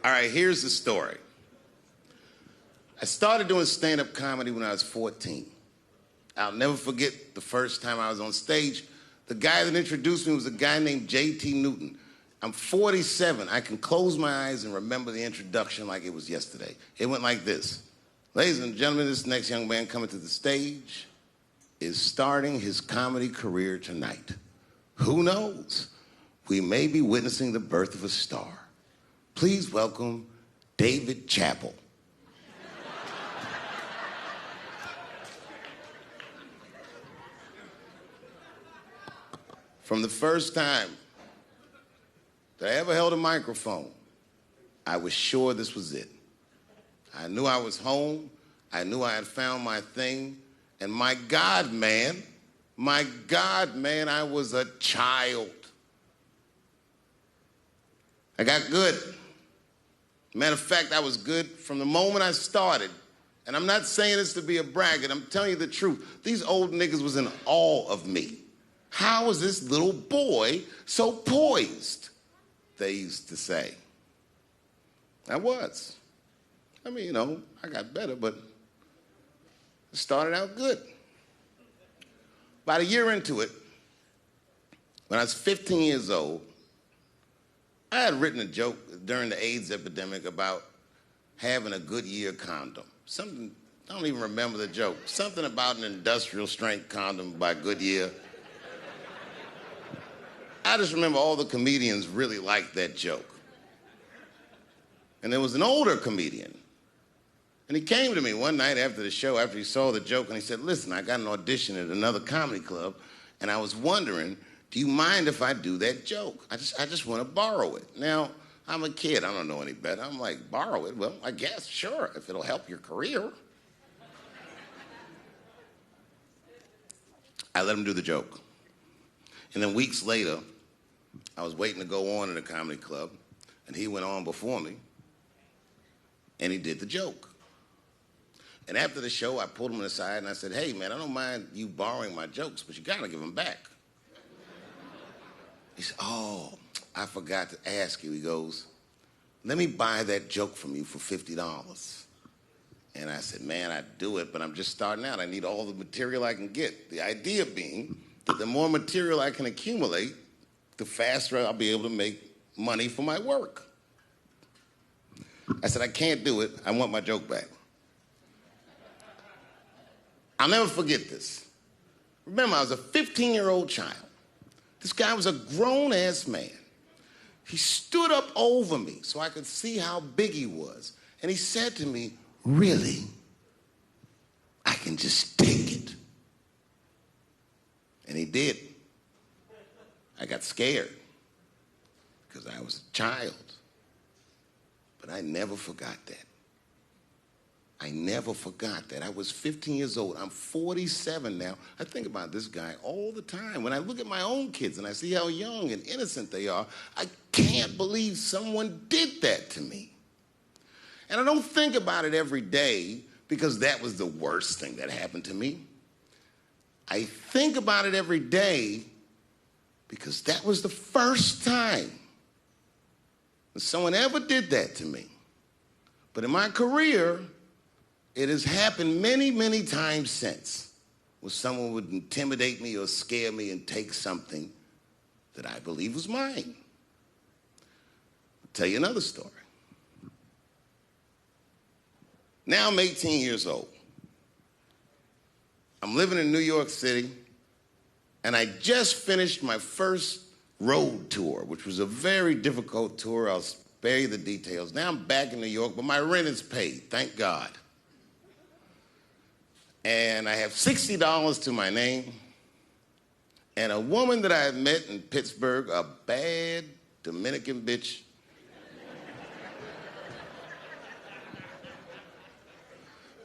All right, here's the story. I started doing stand-up comedy when I was 14. I'll never forget the first time I was on stage. The guy that introduced me was a guy named J.T. Newton. I'm 47. I can close my eyes and remember the introduction like it was yesterday. It went like this. Ladies and gentlemen, this next young man coming to the stage is starting his comedy career tonight. Who knows? We may be witnessing the birth of a star. Please welcome David Chappelle. From the first time that I ever held a microphone, I was sure this was it. I knew I was home. I knew I had found my thing. And my God, man, I was a child. I got good. Matter of fact, I was good from the moment I started. And I'm not saying this to be a braggart. I'm telling you the truth. These old niggas was in awe of me. How is this little boy so poised? They used to say. I was. I mean, you know, I got better, but it started out good. About a year into it, when I was 15 years old, I had written a joke during the AIDS epidemic about having a Goodyear condom. Something, I don't even remember the joke. Something about an industrial strength condom by Goodyear. I just remember all the comedians really liked that joke. And there was an older comedian. And he came to me one night after the show, after he saw the joke, and he said, listen, I got an audition at another comedy club, and I was wondering, do you mind if I do that joke? I just want to borrow it. Now, I'm a kid. I don't know any better. I'm like, borrow it? Well, I guess, sure, if it'll help your career. I let him do the joke. And then weeks later, I was waiting to go on in a comedy club, and he went on before me, and he did the joke. And after the show, I pulled him aside, and I said, hey, man, I don't mind you borrowing my jokes, but you gotta give them back. He said, oh, I forgot to ask you. He goes, let me buy that joke from you for $50. And I said, man, I'd do it, but I'm just starting out. I need all the material I can get. The idea being that the more material I can accumulate, the faster I'll be able to make money for my work. I said, I can't do it. I want my joke back. I'll never forget this. Remember, I was a 15-year-old child. This guy was a grown-ass man. He stood up over me so I could see how big he was. And he said to me, really? I can just take it. And he did. I got scared because I was a child. But I never forgot that. I never forgot that. I was 15 years old. I'm 47 now. I think about this guy all the time. When I look at my own kids and I see how young and innocent they are, I can't believe someone did that to me. And I don't think about it every day because that was the worst thing that happened to me. I think about it every day because that was the first time that someone ever did that to me. But in my career, it has happened many, many times since, where someone would intimidate me or scare me and take something that I believe was mine. I'll tell you another story. Now I'm 18 years old. I'm living in New York City, and I just finished my first road tour, which was a very difficult tour. I'll spare you the details. Now I'm back in New York, but my rent is paid, thank God. And I have $60 to my name, and a woman that I had met in Pittsburgh, a bad Dominican bitch,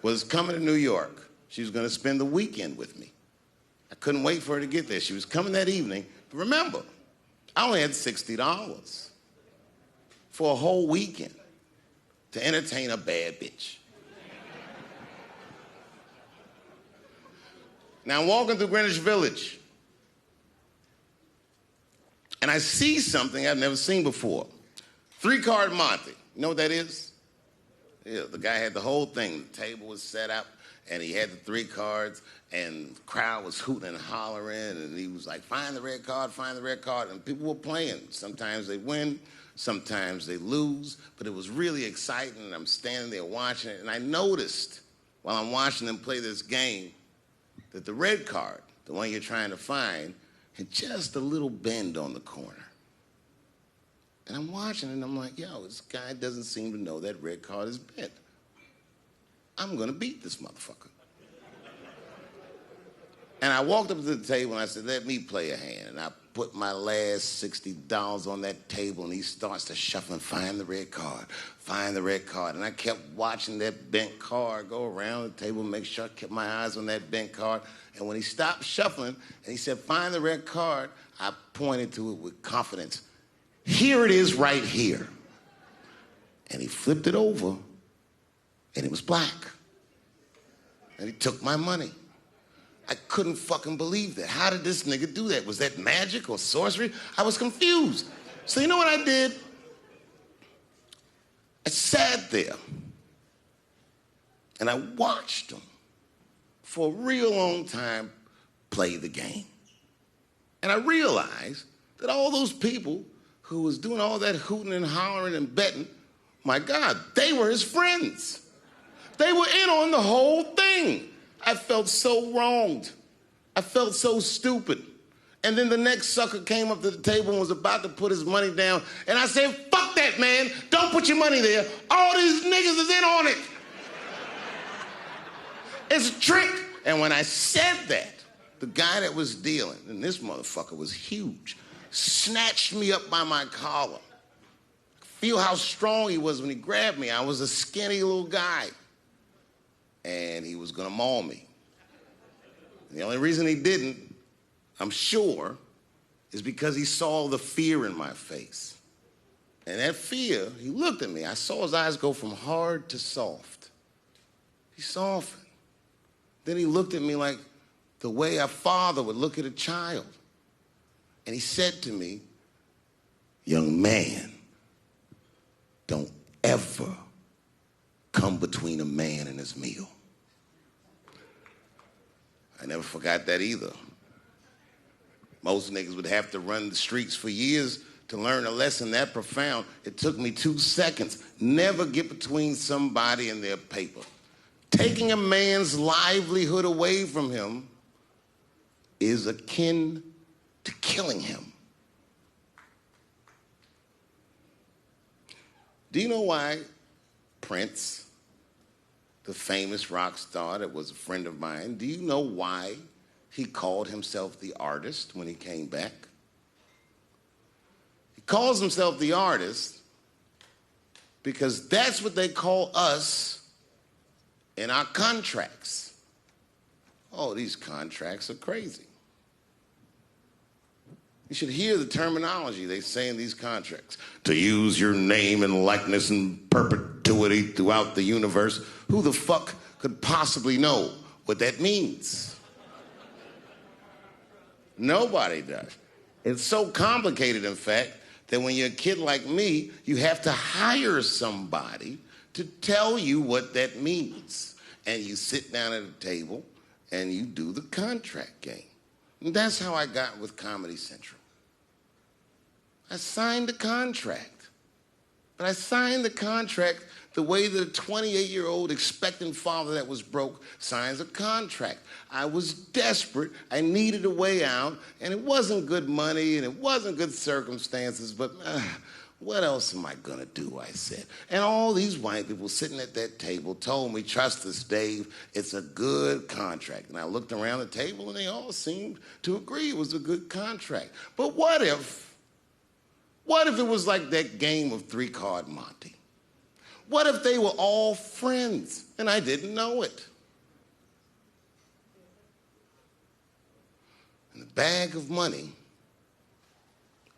was coming to New York. She was gonna spend the weekend with me. I couldn't wait for her to get there. She was coming that evening. But remember, I only had $60 for a whole weekend to entertain a bad bitch. Now I'm walking through Greenwich Village, and I see something I've never seen before. 3-card Monte. You know what that is? Yeah, the guy had the whole thing. The table was set up, and he had the 3 cards, and the crowd was hooting and hollering, and he was like, find the red card, find the red card, and people were playing. Sometimes they win, sometimes they lose, but it was really exciting, and I'm standing there watching it, and I noticed while I'm watching them play this game that the red card, the one you're trying to find, had just a little bend on the corner. And I'm watching it, and I'm like, yo, this guy doesn't seem to know that red card is bent. I'm going to beat this motherfucker. And I walked up to the table, and I said, let me play a hand. And I put my last $60 on that table, and he starts to shuffle and find the red card, find the red card. And I kept watching that bent card go around the table, make sure I kept my eyes on that bent card. And when he stopped shuffling, and he said, find the red card, I pointed to it with confidence. Here it is right here. And he flipped it over, and it was black. And he took my money. I couldn't fucking believe that. How did this nigga do that? Was that magic or sorcery? I was confused. So you know what I did? I sat there, and I watched him for a real long time play the game. And I realized that all those people who was doing all that hooting and hollering and betting, my God, they were his friends. They were in on the whole thing. I felt so wronged. I felt so stupid. And then the next sucker came up to the table and was about to put his money down. And I said, fuck that, man. Don't put your money there. All these niggas is in on it. It's a trick. And when I said that, the guy that was dealing, and this motherfucker was huge, snatched me up by my collar. Feel how strong he was when he grabbed me. I was a skinny little guy. And he was gonna maul me. And the only reason he didn't, I'm sure, is because he saw the fear in my face. And that fear, he looked at me. I saw his eyes go from hard to soft. He softened. Then he looked at me like the way a father would look at a child. And he said to me, young man, don't ever come between a man and his meal. I never forgot that either. Most niggas would have to run the streets for years to learn a lesson that profound. It took me 2 seconds. Never get between somebody and their paper. Taking a man's livelihood away from him is akin to killing him. Do you know why Prince, the famous rock star that was a friend of mine, do you know why he called himself the artist when he came back? He calls himself the artist because that's what they call us in our contracts. Oh, these contracts are crazy. You should hear the terminology they say in these contracts. To use your name and likeness in perpetuity throughout the universe. Who the fuck could possibly know what that means? Nobody does. It's so complicated, in fact, that when you're a kid like me, you have to hire somebody to tell you what that means. And you sit down at a table and you do the contract game. And that's how I got with Comedy Central. I signed the contract. But I signed the contract the way that a 28-year-old expectant father that was broke signs a contract. I was desperate. I needed a way out. And it wasn't good money and it wasn't good circumstances. But what else am I going to do, I said. And all these white people sitting at that table told me, trust us, Dave, it's a good contract. And I looked around the table and they all seemed to agree it was a good contract. But what if it was like that game of 3-Card Monte? What if they were all friends and I didn't know it? And the bag of money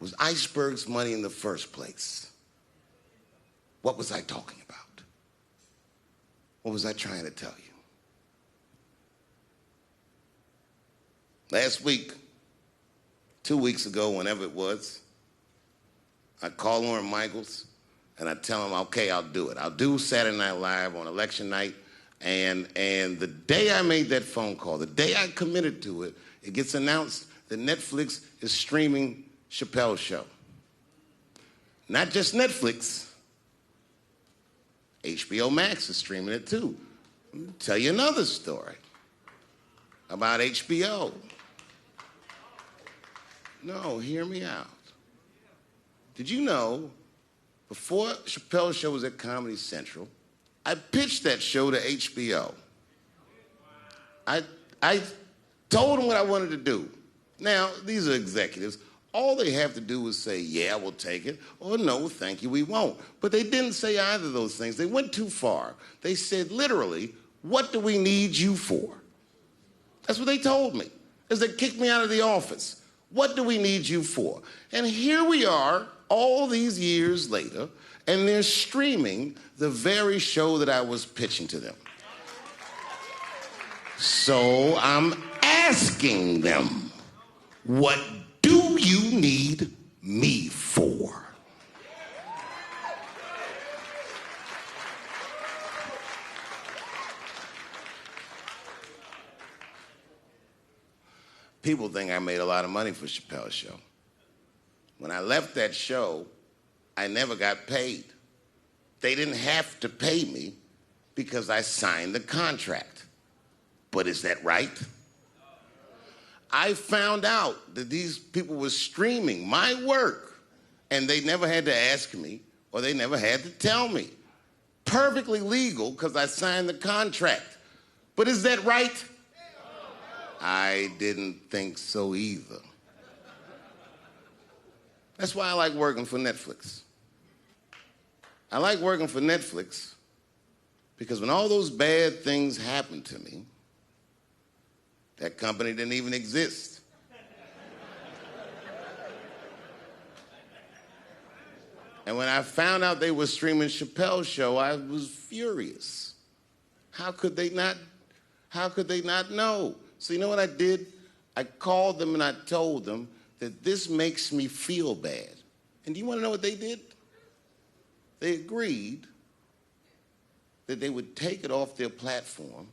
was Iceberg's money in the first place. What was I talking about? What was I trying to tell you? Last week, 2 weeks ago, whenever it was, I called Lauren Michaels and I tell them, okay, I'll do it. I'll do Saturday Night Live on election night, and the day I made that phone call, the day I committed to it, it gets announced that Netflix is streaming Chappelle's show. Not just Netflix, HBO Max is streaming it too. Let me tell you another story about HBO. No, hear me out. Did you know, before Chappelle's show was at Comedy Central, I pitched that show to HBO. I told them what I wanted to do. Now, these are executives. All they have to do is say, yeah, we'll take it, or no, thank you, we won't. But they didn't say either of those things. They went too far. They said, literally, what do we need you for? That's what they told me, as they kicked me out of the office. What do we need you for? And here we are, all these years later, and they're streaming the very show that I was pitching to them. So I'm asking them, what do you need me for? People think I made a lot of money for Chappelle's show. When I left that show, I never got paid. They didn't have to pay me because I signed the contract. But is that right? I found out that these people were streaming my work, and they never had to ask me, or they never had to tell me. Perfectly legal, because I signed the contract. But is that right? I didn't think so either. That's why I like working for Netflix. I like working for Netflix because when all those bad things happened to me, that company didn't even exist. And when I found out they were streaming Chappelle's show, I was furious. How could they not know? So you know what I did? I called them and I told them that this makes me feel bad. And do you want to know what they did? They agreed that they would take it off their platform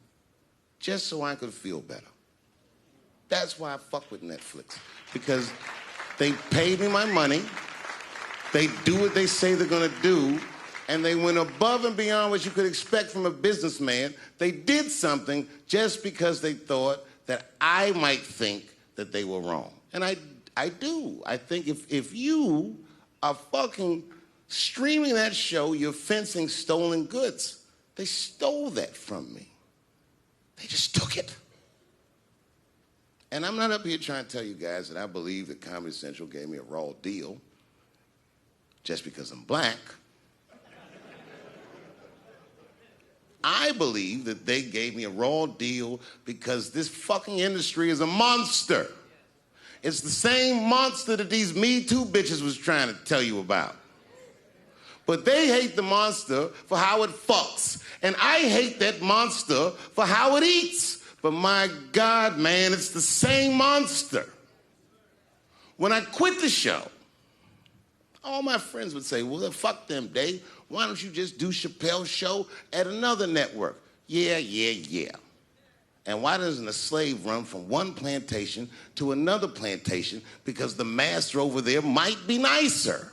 just so I could feel better. That's why I fuck with Netflix, because they paid me my money, they do what they say they're gonna do, and they went above and beyond what you could expect from a businessman. They did something just because they thought that I might think that they were wrong. And I do. I think if you are fucking streaming that show, you're fencing stolen goods. They stole that from me. They just took it. And I'm not up here trying to tell you guys that I believe that Comedy Central gave me a raw deal just because I'm black. I believe that they gave me a raw deal because this fucking industry is a monster. It's the same monster that these Me Too bitches was trying to tell you about. But they hate the monster for how it fucks. And I hate that monster for how it eats. But my God, man, it's the same monster. When I quit the show, all my friends would say, well, fuck them, Dave. Why don't you just do Chappelle's show at another network? Yeah. And why doesn't a slave run from one plantation to another plantation? Because the master over there might be nicer.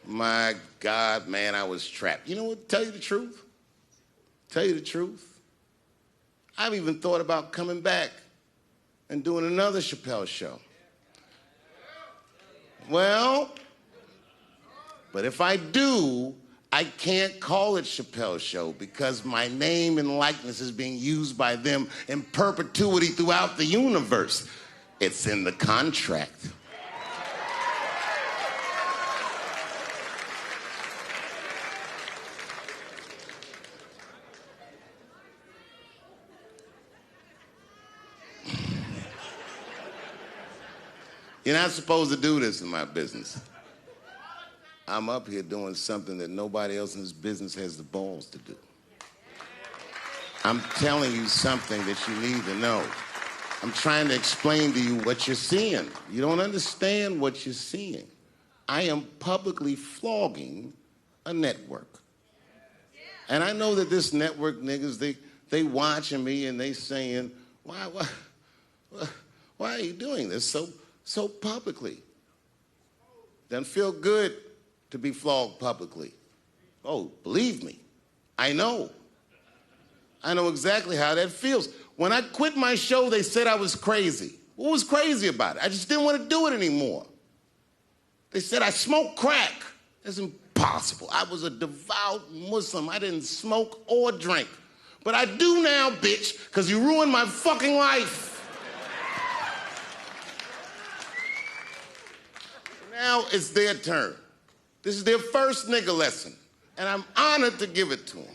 My God, man, I was trapped. You know what? Tell you the truth. I've even thought about coming back and doing another Chappelle show. Well, but if I do, I can't call it Chappelle's show because my name and likeness is being used by them in perpetuity throughout the universe. It's in the contract. You're not supposed to do this in my business. I'm up here doing something that nobody else in this business has the balls to do. I'm telling you something that you need to know. I'm trying to explain to you what you're seeing. You don't understand what you're seeing. I am publicly flogging a network. And I know that this network niggas, they watching me and they saying, why are you doing this so publicly? Doesn't feel good to be flogged publicly. Oh, believe me, I know. I know exactly how that feels. When I quit my show, they said I was crazy. What was crazy about it? I just didn't want to do it anymore. They said I smoked crack. That's impossible. I was a devout Muslim. I didn't smoke or drink. But I do now, bitch, because you ruined my fucking life. Now it's their turn. This is their first nigga lesson, and I'm honored to give it to them.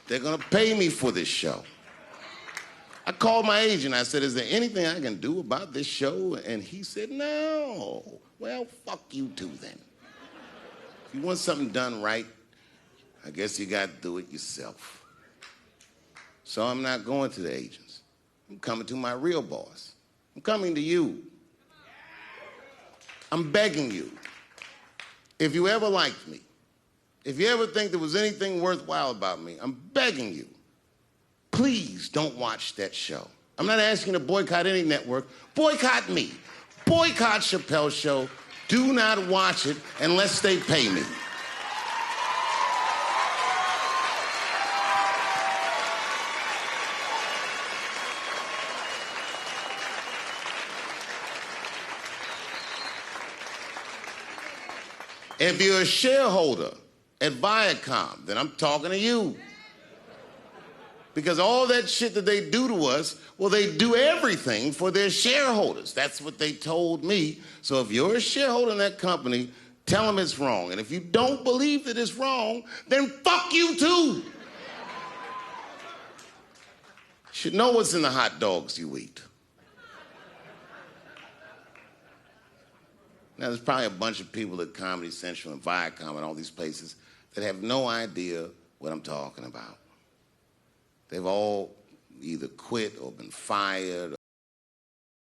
They're gonna pay me for this show. I called my agent. I said, is there anything I can do about this show? And he said, no. Well, fuck you too then. If you want something done right, I guess you got to do it yourself. So I'm not going to the agents. I'm coming to my real boss. I'm coming to you. I'm begging you. If you ever liked me, if you ever think there was anything worthwhile about me, I'm begging you. Please don't watch that show. I'm not asking you to boycott any network. Boycott me. Boycott Chappelle's show. Do not watch it unless they pay me. If you're a shareholder at Viacom, then I'm talking to you. Because all that shit that they do to us, well, they do everything for their shareholders. That's what they told me. So if you're a shareholder in that company, tell them it's wrong. And if you don't believe that it's wrong, then fuck you too. You should know what's in the hot dogs you eat. Now, there's probably a bunch of people at Comedy Central and Viacom and all these places that have no idea what I'm talking about. They've all either quit or been fired